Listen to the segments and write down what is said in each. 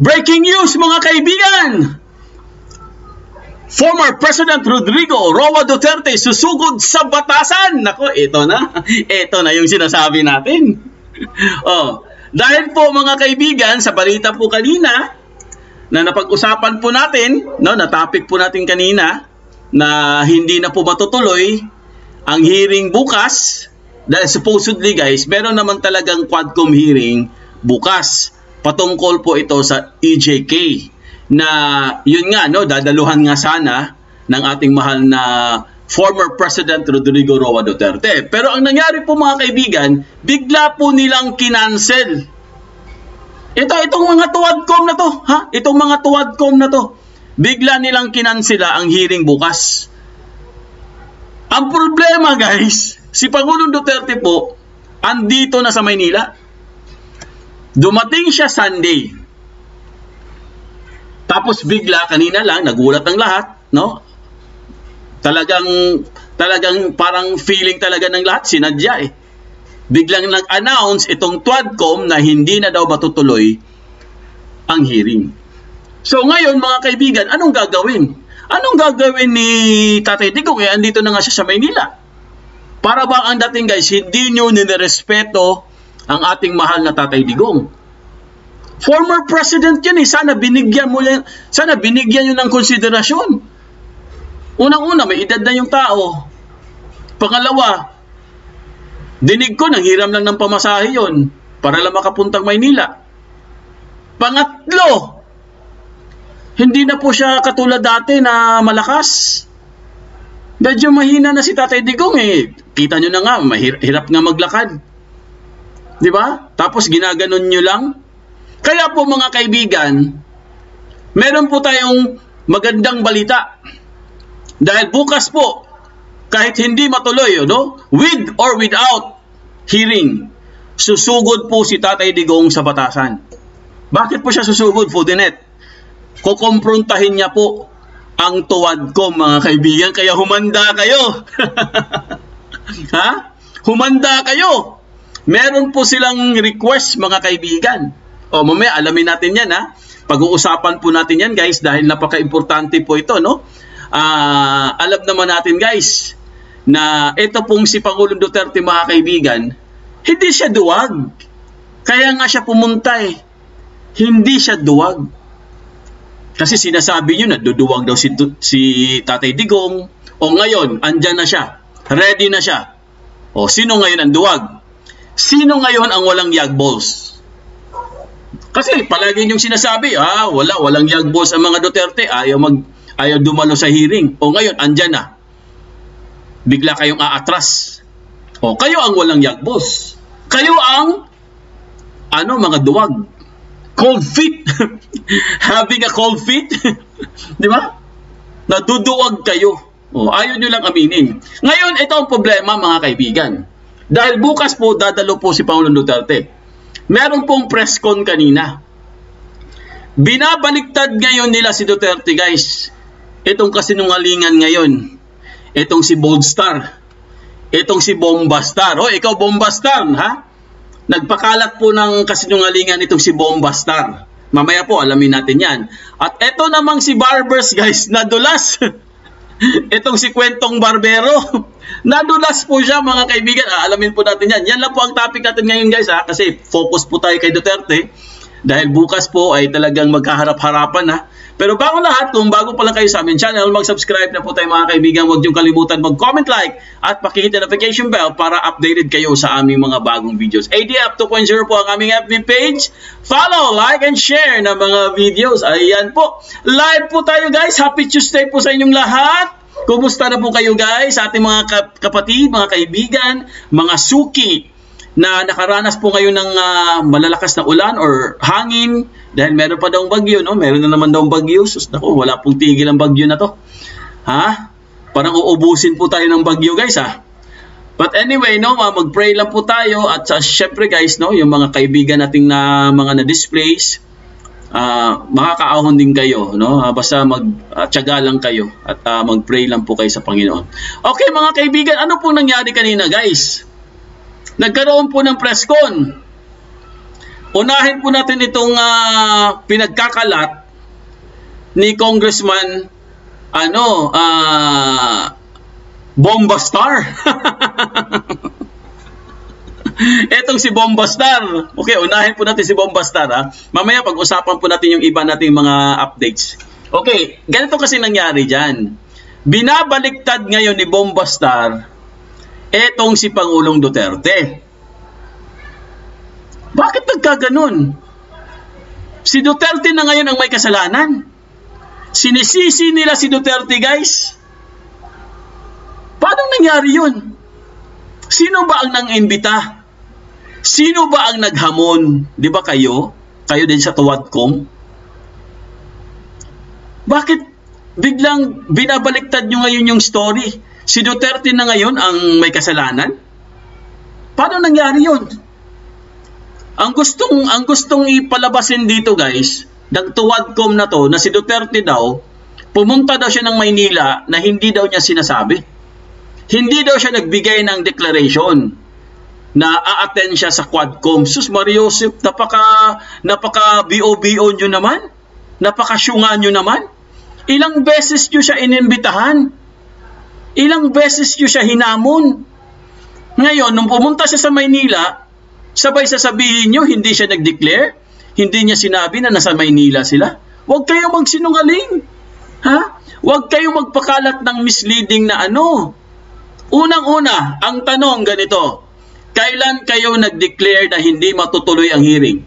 Breaking news mga kaibigan! Former President Rodrigo Roa Duterte susugod sa batasan. Nako, ito na. Ito na yung sinasabi natin. Dahil po mga kaibigan, sa balita po kanina, na napag-usapan po natin, na topic po natin kanina, na hindi na po matutuloy ang hearing bukas. Dahil supposedly guys, meron naman talagang Quadcom hearing bukas. Patungkol po ito sa EJK. Na yun nga, dadaluhan nga sana ng ating mahal na former President Rodrigo Roa Duterte. Pero ang nangyari po mga kaibigan, bigla po nilang kinancel. Itong mga tuwadcom na to, itong mga tuwadcom na to, bigla nilang kinansela ang hearing bukas. Ang problema guys, si Pangulong Duterte po, andito na sa Maynila. Dumating siya Sunday. Tapos bigla, kanina lang, nagulat ang lahat, no? Talagang parang feeling talaga ng lahat, sinadya eh. Biglang nag-announce itong Tuadcom na hindi na daw matutuloy ang hearing. So ngayon mga kaibigan, anong gagawin? Anong gagawin ni Tatay Digong? Andito na nga siya sa Maynila. Para ba ang dating guys, hindi nyo nirespeto ang ating mahal na Tatay Digong? Former president yan eh. Sana binigyan nyo ng konsiderasyon. Unang-una, may edad na yung tao. Pangalawa, dinig ko, nang hiram lang ng pamasahe yun para lang makapuntang Maynila. Pangatlo, hindi na po siya katulad dati na malakas. Medyo mahina na si Tatay Digong eh. Kita nyo na nga, mahirap nga maglakad. Diba? Tapos ginaganon nyo lang. Kaya po mga kaibigan, meron po tayong magandang balita. Dahil bukas po, kahit hindi matuloy, with or without hearing, susugod po si Tatay Digong sa batasan. Bakit po siya susugod, Foodinet? Kukomprontahin niya po ang Tuadcom mga kaibigan, kaya humanda kayo. Humanda kayo. Meron po silang request mga kaibigan. Mamaya alamin natin yan Pag-uusapan po natin yan guys dahil napaka-importante po ito alam naman natin guys na ito pong si Pangulong Duterte mga kaibigan, hindi siya duwag. Kaya nga siya pumunta eh. Hindi siya duwag. Kasi sinasabi nyo na duduwag daw si Tatay Digong. Ngayon, andyan na siya. Ready na siya. Sino ngayon ang duwag? Sino ngayon ang walang yagballs? Kasi palagi niyong sinasabi, walang yagballs ang mga Duterte, ayaw dumalo sa hearing. Ngayon, andyan na. Bigla kayong aatras. Kayo ang walang yagballs. Kayo ang, mga duwag. Cold feet. Having a cold feet. Di ba? Naduduwag kayo. Ayaw nyo lang aminin. Ngayon, ito ang problema mga kaibigan. Dahil bukas po, dadalo po si Pangulong Duterte. Meron pong press con kanina. Binabaliktad ngayon nila si Duterte guys. Itong kasinungalingan ngayon. Itong si Boldstar. Itong si Bombastar. Ikaw Bombastar, Nagpakalat po ng kasinungalingan itong si Bombastar. Mamaya po, alamin natin yan. At ito namang si Barbers guys, nadulas. Itong si Kwentong Barbero. Nadulas po siya mga kaibigan. Alamin po natin yan. Yan lang po ang topic natin ngayon guys kasi focus po tayo kay Duterte. Dahil bukas po ay talagang magkaharap-harapan Pero bago lahat, kung bago pa lang kayo sa aming channel, mag-subscribe na po tayo mga kaibigan. Huwag niyong kalimutan mag-comment, like, at pakihit ang notification bell para updated kayo sa aming mga bagong videos. ADF 2.0 po ang aming FB page. Follow, like, and share na mga videos. Ayan po. Live po tayo guys. Happy Tuesday po sa inyong lahat. Kumusta na po kayo guys? Sa ating mga kapatid, mga kaibigan, mga suki na nakaranas po ngayon ng malalakas na ulan or hangin dahil meron pa daw bagyo, meron na naman daw bagyo. Naku, wala pong tigil ang bagyo na to. Parang uubusin po tayo ng bagyo guys But anyway, mag-pray lang po tayo at syempre guys, yung mga kaibigan nating na mga na-displays, makakaahon din kayo, basta magtiyaga lang kayo at mag-pray lang po kayo sa Panginoon. Okay mga kaibigan, ano pong nangyari kanina guys? Nagkaroon po ng press con. Unahin po natin itong pinagkakalat ni Congressman Bombastar. Etong si Bombastar. Okay, unahin po natin si Bombastar, ha. Mamaya pag-usapan po natin yung iba nating mga updates. Okay, ganito kasi nangyari dyan. Binabaliktad ngayon ni Bombastar etong si Pangulong Duterte. Bakit nagkaganon? Si Duterte na ngayon ang may kasalanan. Sinisisi nila si Duterte, guys. Paano nangyari yun? Sino ba ang nang-imbita? Sino ba ang naghamon? Di ba kayo? Kayo din sa Tuwadcom? Bakit biglang binabaliktad nyo ngayon yung story? Si Duterte na ngayon ang may kasalanan? Paano nangyari yun? Ang gustong ipalabasin dito, guys, ng Tuwadcom na to, na si Duterte daw, pumunta daw siya ng Maynila na hindi daw niya sinasabi. Hindi daw siya nagbigay ng declaration na a-attend siya sa Quadcom. Sus Mariosep, napaka BO-BO nyo naman. Napaka-syunga nyo naman. Ilang beses nyo siya inimbitahan. Ilang beses nyo siya hinamon. Ngayon, nung pumunta siya sa Maynila, sabay sasabihin nyo, hindi siya nag-declare. Hindi niya sinabi na nasa Maynila sila. Huwag kayong magsinungaling. Ha? Huwag kayong magpakalat ng misleading na ano. Unang-una, ang tanong ganito, kailan kayo nag-declare na hindi matutuloy ang hearing?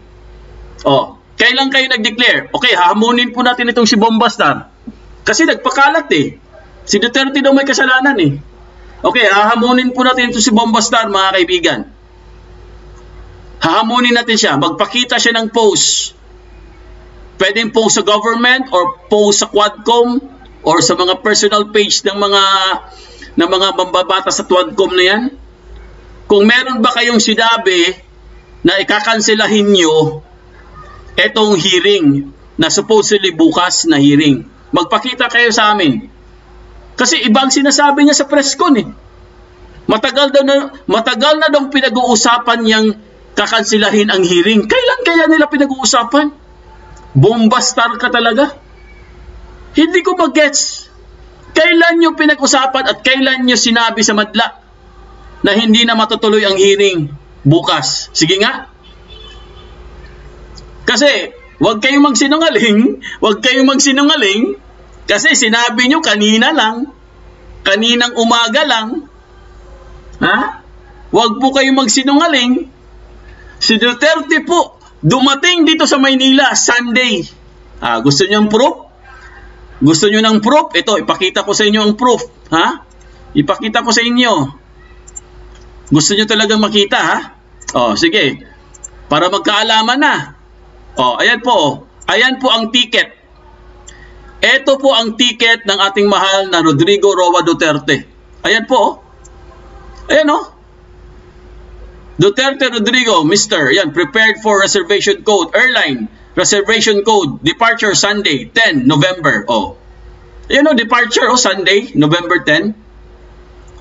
Kailan kayo nag-declare? Okay, hahamunin po natin itong si Bombastar. Kasi nagpakalat eh. Si Duterte daw may kasalanan eh. Okay, hahamunin po natin itong si Bombastar, mga kaibigan. Hahamunin natin siya. Magpakita siya ng post. Pwedeng post sa government or post sa Quadcom or sa mga personal page ng mga mambabata sa Tuwadcom na yan. Kung meron ba kayong sinabi na ikakanselahin nyo etong hearing na supposedly bukas na hearing, magpakita kayo sa amin. Kasi ibang sinasabi niya sa presscon eh. Matagal na daw pinag-uusapan niyang kakansilahin ang hearing. Kailan kaya nila pinag-uusapan? Bombastar ka talaga. Hindi ko mag-gets. Kailan nyo pinag-usapan at kailan nyo sinabi sa madla na hindi na matutuloy ang hearing bukas? Sige nga. Kasi, huwag kayong magsinungaling. Huwag kayong magsinungaling. Kasi sinabi nyo kanina lang. Kaninang umaga lang. Ha? Huwag po kayong magsinungaling. Si Duterte po, dumating dito sa Maynila, Sunday. Gusto nyo ng proof? Gusto nyo ng proof? Ito, ipakita ko sa inyo ang proof. Ha? Ipakita ko sa inyo. Gusto nyo talagang makita, ha? Sige. Para magkaalaman na. Ayan po. Ayan po ang ticket. Ito po ang ticket ng ating mahal na Rodrigo Roa Duterte. Ayan po. Ayan Duterte Rodrigo, Mr. Yan, prepared for reservation code. Airline, reservation code. Departure Sunday, 10 November. Ayan departure Sunday, November 10.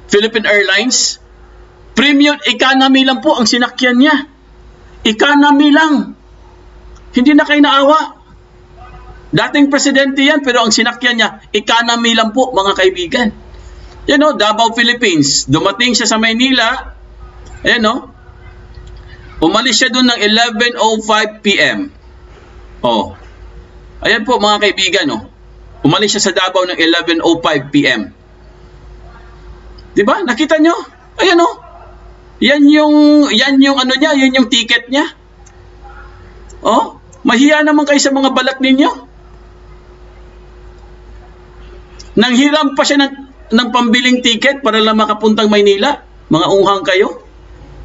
Philippine Airlines. Premium economy lang po ang sinakyan niya. Economy lang. Hindi na kayo naawa. Dating presidente yan, pero ang sinakyan niya, economy lang po, mga kaibigan. Yan Davao, Philippines. Dumating siya sa Maynila. Ayan umalis siya doon ng 11:05 p.m. Ayan po, mga kaibigan. Umalis siya sa Davao ng 11:05 p.m. Diba? Nakita nyo? Ayan Yan yung ano niya, yan yung ticket niya. Mahiya naman kayo sa mga balat ninyo. Nanghiram pa siya ng pambiling ticket para lang makapuntang Maynila. Mga unghang kayo.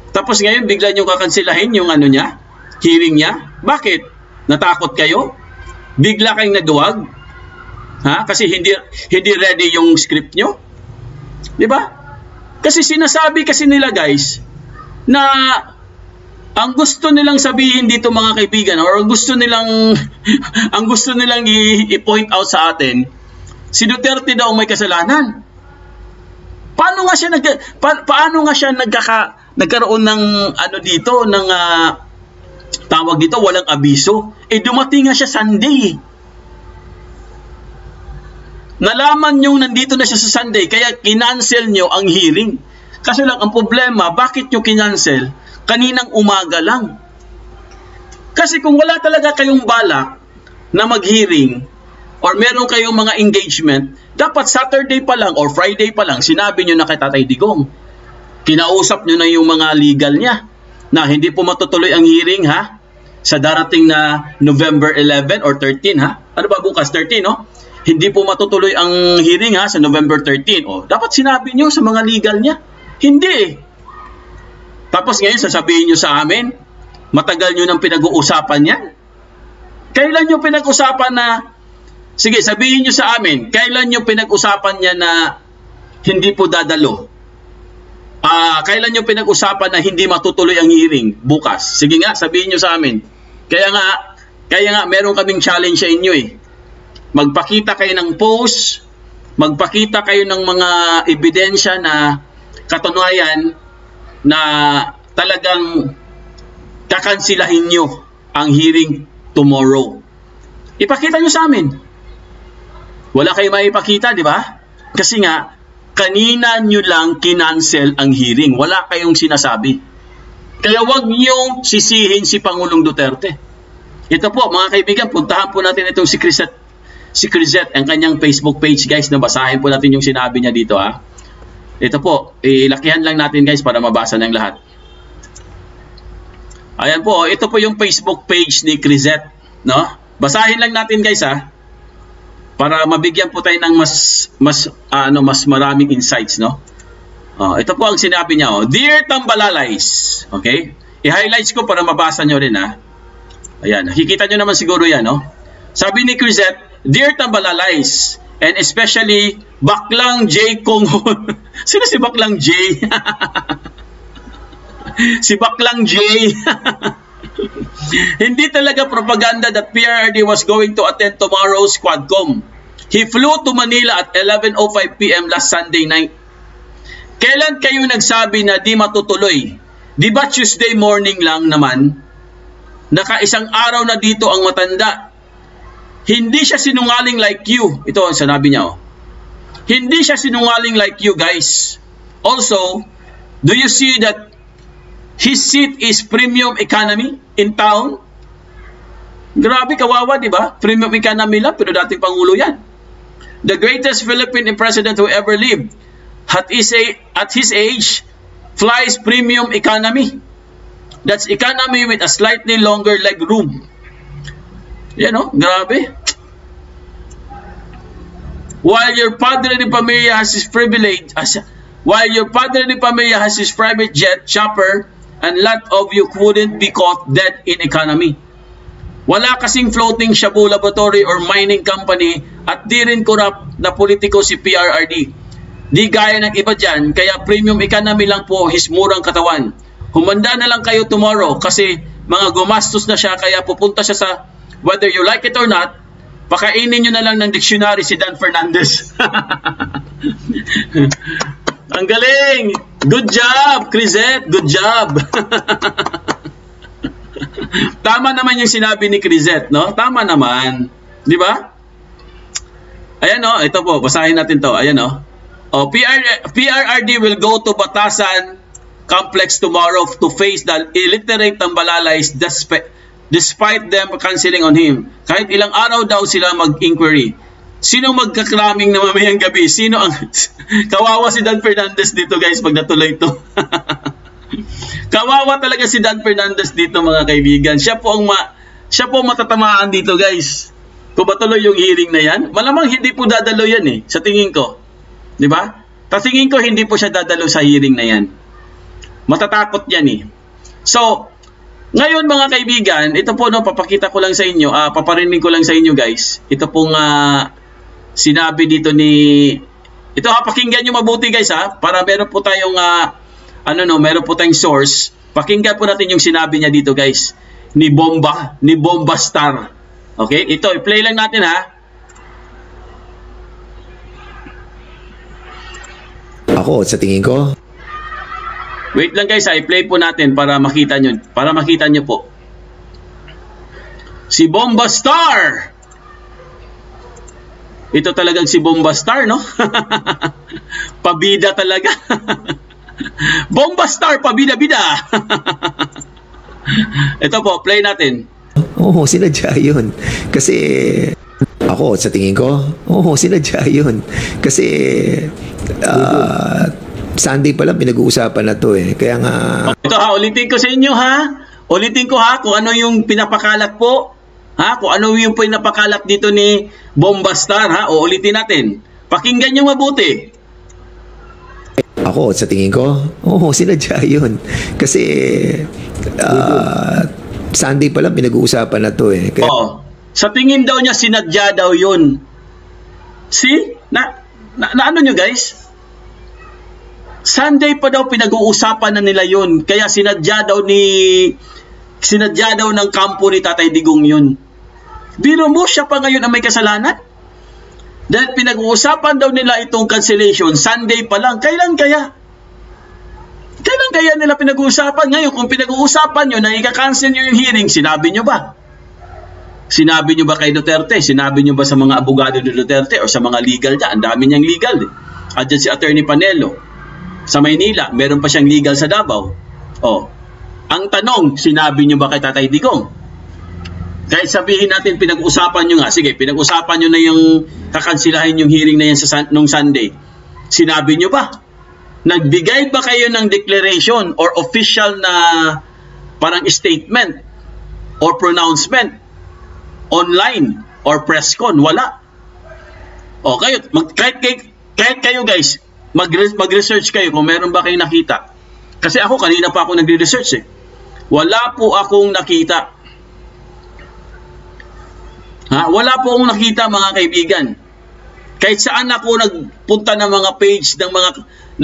Tapos ngayon, bigla nyo kakansilahin yung ano niya, hearing niya. Bakit? Natakot kayo? Bigla kayong naduwag? Kasi hindi ready yung script nyo? Diba? Kasi sinasabi kasi nila, guys, na ang gusto nilang sabihin dito, mga kaibigan, or ang gusto nilang i-point out sa atin, si Duterte daw may kasalanan. Paano nga siya nagkaroon ng ano dito, ng tawag dito, walang abiso. Dumating nga siya Sunday. Nalaman nyo nandito na siya sa Sunday, kaya kinancel nyo ang hearing. Kasi lang ang problema, bakit nyo kinancel? Kaninang umaga lang. Kasi kung wala talaga kayong balak na mag-hearing or meron kayong mga engagement, dapat Saturday pa lang or Friday pa lang, sinabi nyo na kay Tatay Digong. Kinausap nyo na yung mga legal niya na hindi po matutuloy ang hearing ha sa darating na November 11 or 13 ha. Ano ba bukas? 13 no? Hindi po matutuloy ang hearing ha sa November 13. Dapat sinabi nyo sa mga legal niya. Hindi. Tapos ngayon sasabihin nyo sa amin, matagal nyo nang pinag-uusapan yan. Kailan nyo pinag-usapan na, sige sabihin nyo sa amin, kailan nyo pinag-usapan niya na hindi po dadalo? Kailan nyo pinag-usapan na hindi matutuloy ang hearing bukas? Sige nga, sabihin nyo sa amin. Kaya nga meron kaming challenge sa inyo eh. Magpakita kayo ng post, magpakita kayo ng mga ebidensya na katunayan na talagang kakansilahin nyo ang hearing tomorrow. Ipakita nyo sa amin. Wala kayo maipakita, di ba? Kasi nga, kanina nyo lang kinancel ang hearing. Wala kayong sinasabi. Kaya wag nyo sisihin si Pangulong Duterte. Ito po, mga kaibigan, puntahan po natin itong si Crisette, ang kanyang Facebook page, guys, na basahin po natin yung sinabi niya dito, ha. Ito po, ilakihan lang natin, guys, para mabasa ng lahat. Ayan po, ito po yung Facebook page ni Crisette, no? Basahin lang natin, guys, ha. Para mabigyan po tayo ng mas maraming insights, no? Ito po ang sinabi niya, Dear Tambalallays, okay? I-highlights ko para mabasa nyo rin, ha? Ayan, nakikita nyo naman siguro yan, no? Sabi ni Crisette, Dear Tambalallays, and especially Baklang J. Konghon. Sino si Baklang J? Si Baklang J. Hindi talaga propaganda that PRRD was going to attend tomorrow's Quadcom. He flew to Manila at 11:05 p.m. last Sunday night. Kailan kayo nagsabi na di matutuloy? Di ba Tuesday morning lang naman? Nakaisang araw na dito ang matanda. Hindi siya sinungaling like you. Ito ang sinabi niya. Hindi siya sinungaling like you, guys. Also, do you see that his seat is premium economy in town? Grabe, kawawa, di ba? Premium economy lang, pero dating Pangulo yan. The greatest Philippine president who ever lived. At his age, flies premium economy. That's economy with a slightly longer leg room. Yan o, grabe. While your padre de pamilya has his privilege, while your padre de pamilya has his private jet, chopper, and lot of you couldn't be caught dead in economy. Wala kasing floating shabu laboratory or mining company at di rin corrupt na politiko si PRRD. Di gaya ng iba dyan, kaya premium economy lang po his murang katawan. Humanda na lang kayo tomorrow kasi mga gumastos na siya kaya pupunta siya sa whether you like it or not, pakainin nyo na lang ng dictionary si Dan Fernandez. Ang galing! Good job, Crisette! Good job! Tama naman yung sinabi ni Crisette, no? Tama naman. Di ba? Ayan, no? Ito po, basahin natin to. Ayan, no? PRRD will go to Batasan Complex tomorrow to face the illiterate Tambalallays despite them canceling on him. Kahit ilang araw daw sila mag-inquiry. Sino magkakraming na mamayang gabi? Sino ang... Kawawa si Dan Fernandez dito, guys, pag natuloy ito. Kawawa talaga si Dan Fernandez dito, mga kaibigan. Siya po matatamaan dito, guys. Kung matuloy yung hearing na yan, malamang hindi po dadalo yan eh, sa tingin ko. Di ba? Sa tingin ko, hindi po siya dadalo sa hearing na yan. Matatakot yan eh. So, ngayon mga kaibigan, ito po no, papakita ko lang sa inyo, paparinig ko lang sa inyo guys. Ito pong sinabi dito ni, ito pakinggan nyo mabuti guys para meron po tayong, meron po tayong source. Pakinggan po natin yung sinabi niya dito guys, ni Bomba Star. Okay, ito, i-play lang natin Ako, sa tingin ko, wait lang guys, i-play po natin para makita nyo po. Si Bombastar. Ito talagang si Bombastar, no? Pabida talaga. Bombastar, pabida-bida. Ito po, play natin. Oo, sinadya yun. Kasi, ako, sa tingin ko, oo, sinadya yun. Kasi, Sunday pa lang pinag-uusapan na to eh. Kaya nga... Ito ha, ulitin ko sa inyo ha. Ulitin ko ha, kung ano yung pinapakalat po. Ha, kung ano yung pinapakalat dito ni Bombastar ha. O ulitin natin. Pakinggan nyo mabuti. Ako, sa tingin ko, oo, sinadya yun. Kasi, Sunday pa lang pinag-uusapan na to eh. Kaya... Oo. Sa tingin daw niya, sinadya daw yun. See? Ano nyo guys? Sunday pa daw pinag-uusapan na nila yun. Kaya sinadya daw ng kampo ni Tatay Digong yun. Biro mo, siya pa ngayon ang may kasalanan? Dahil pinag-uusapan daw nila itong cancellation, Sunday pa lang. Kailan kaya? Kailan kaya nila pinag-uusapan? Ngayon, kung pinag-uusapan nyo na ika-cancel nyo yung hearing, sinabi nyo ba? Sinabi nyo ba kay Duterte? Sinabi nyo ba sa mga abogado ni Duterte o sa mga legal dyan? Ang dami niyang legal. At dyan si Attorney Panelo. Sa Maynila, meron pa siyang legal sa Davao. Oh. Ang tanong, sinabi nyo ba kay Tatay Digong? Kahit sabihin natin pinag-usapan nyo nga, sige, pinag-usapan nyo na yung kakansilahin yung hearing na yan nung Sunday. Sinabi nyo ba? Nagbigay ba kayo ng declaration or official na parang statement or pronouncement online or press con? Wala. O kayo, kahit kayo guys, mag-research kayo kung meron ba kayong nakita. Kasi ako, kanina pa ako nagre-research eh. Wala po akong nakita. Wala po akong nakita mga kaibigan. Kahit saan ako nagpunta ng mga page ng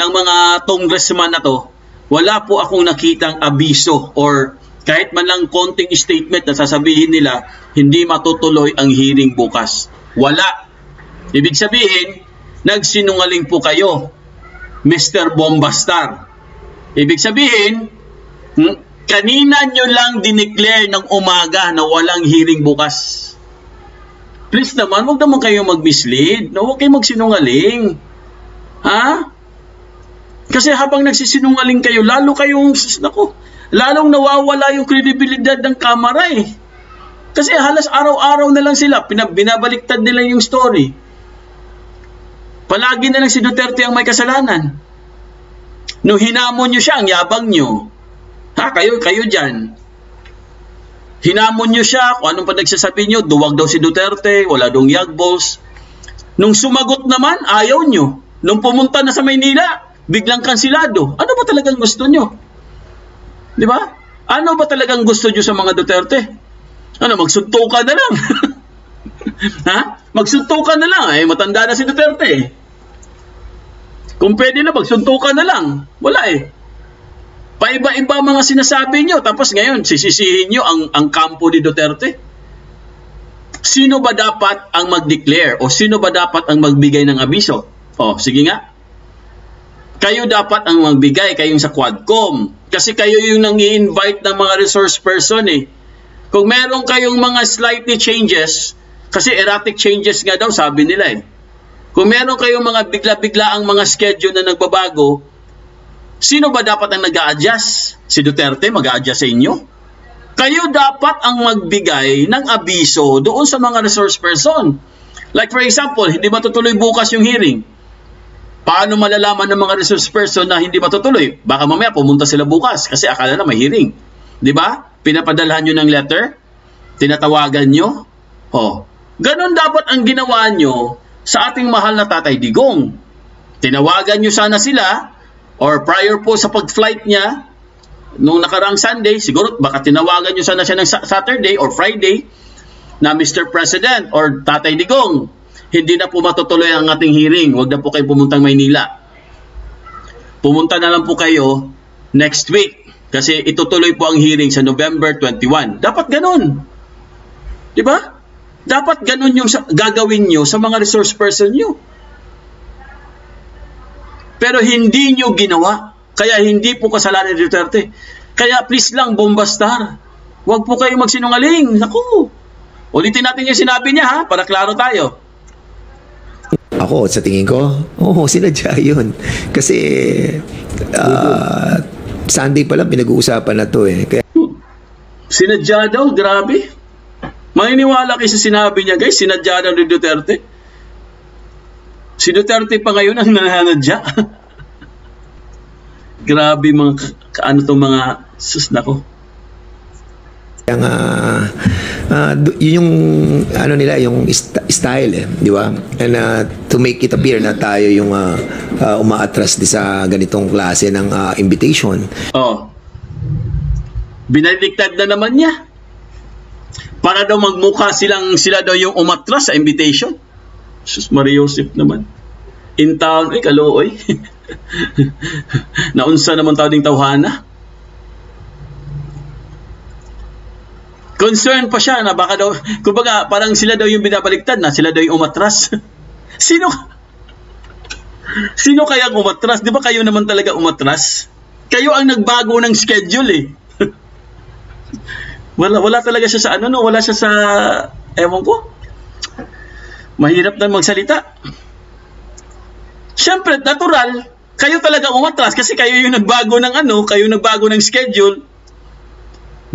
mga congressman na to, wala po akong nakitang abiso or kahit man lang konting statement na sasabihin nila, hindi matutuloy ang hearing bukas. Wala. Ibig sabihin, nagsinungaling po kayo, Mr. Bombastar. Ibig sabihin, kanina nyo lang dineclare ng umaga na walang hearing bukas. Please naman, huwag naman kayo mag-mislead. No? Huwag kayo magsinungaling. Ha? Kasi habang nagsisinungaling kayo, lalong nawawala yung kredibilidad ng kamera eh. Kasi halos araw-araw na lang sila, binabaliktad nila yung story. Palagi na lang si Duterte ang may kasalanan. Nung hinamon nyo siya, ang yabang nyo. Kayo dyan. Hinamon nyo siya, kung anong pa nagsasabi nyo, duwag daw si Duterte, wala dong yagballs. Nung sumagot naman, ayaw nyo. Nung pumunta na sa Maynila, biglang kansilado. Ano ba talagang gusto nyo? Di ba? Ano ba talagang gusto nyo sa mga Duterte? Magsuntukan na lang. Magsuntukan na lang. Matanda na si Duterte. Kung pwede na, magsuntukan na lang. Wala eh. Paiba-iba mga sinasabi nyo, tapos ngayon, sisisihin nyo ang kampo ni Duterte. Sino ba dapat ang mag-declare o sino ba dapat ang magbigay ng abiso? Sige nga. Kayo dapat ang magbigay, kayong sa Quadcom. Kasi kayo yung nang-i-invite ng mga resource person eh. Kung meron kayong mga slightly changes, kasi erratic changes nga daw, sabi nila eh. Kung meron kayong mga bigla-bigla ang mga schedule na nagbabago, sino ba dapat ang nag-a-adjust? Si Duterte mag-a-adjust sa inyo? Kayo dapat ang magbigay ng abiso doon sa mga resource person. Like for example, hindi matutuloy bukas yung hearing. Paano malalaman ng mga resource person na hindi matutuloy? Baka mamaya pumunta sila bukas kasi akala na may hearing. Di ba? Pinapadalhan nyo ng letter? Tinatawagan nyo? Ganon dapat ang ginawa nyo sa ating mahal na Tatay Digong. Tinawagan nyo sana sila or prior po sa pag-flight niya nung nakaraang Sunday, siguro baka tinawagan nyo sana siya ng Saturday or Friday na Mr. President or Tatay Digong, hindi na po matutuloy ang ating hearing. Huwag na po kayo pumuntang Maynila. Pumunta na lang po kayo next week kasi itutuloy po ang hearing sa November 21. Dapat ganun. Di ba? Dapat ganun yung gagawin nyo sa mga resource person nyo. Pero hindi nyo ginawa. Kaya hindi po kasalanan ni Duterte. Kaya please lang, Bombastar, huwag po kayo magsinungaling. Naku, Ulitin natin yung sinabi niya ha, para klaro tayo. Ako, sa tingin ko, sinadya yun. Kasi, Sunday pa lang pinag-uusapan na to eh. Kaya, sinadya daw, grabe. Maniniwala kayo sa sinabi niya, guys, sinadya daw ni Duterte. Si Duterte pa ngayon ang nananadya. Grabe mga, ano to mga, sus nako. Kaya nga, yun yung ano nila, yung style eh, di ba? And to make it appear na tayo yung umaatras di sa ganitong klase ng invitation. Oh. Binaliktad na naman niya. Para daw magmukha sila daw yung umatras sa invitation. Sus Maria Joseph naman. In town, kalooy. Naunsa naman tao ding tawhana. Concern pa siya na baka daw, kumbaga parang sila daw yung binabaliktad na sila daw yung umatras. Sino kaya umatras? Di ba kayo naman talaga umatras? Kayo ang nagbago ng schedule eh. wala talaga siya sa ano no, wala siya sa ewan ko. Mahirap na magsalita. Siyempre, natural, kayo talaga umatras kasi kayo yung nagbago ng ano, kayo nagbago ng schedule.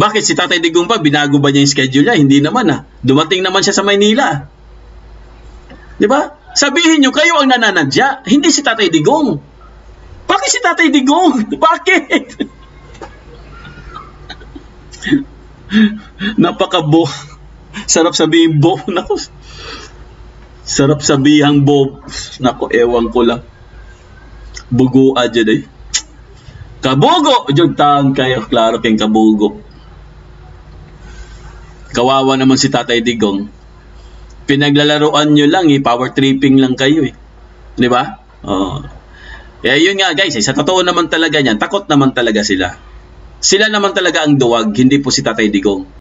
Bakit si Tatay Digong pa, binago ba niya yung schedule niya? Hindi naman Dumating naman siya sa Maynila. Di ba? Sabihin niyo, kayo ang nananadya, hindi si Tatay Digong. Bakit si Tatay Digong? Bakit? Napaka-bo. Sarap sabihin bo. Naku. Sarap sabihang bo. Naku, ewan ko lang. Bugo dyan eh. Kabugo! Diyan taon kayo. Klaro kayong kabugo. Kawawa naman si Tatay Digong. Pinaglalaroan nyo lang power tripping lang kayo Di ba? Yun nga guys, sa totoo naman talaga niyan, takot naman talaga sila. Sila naman talaga ang duwag, hindi po si Tatay Digong.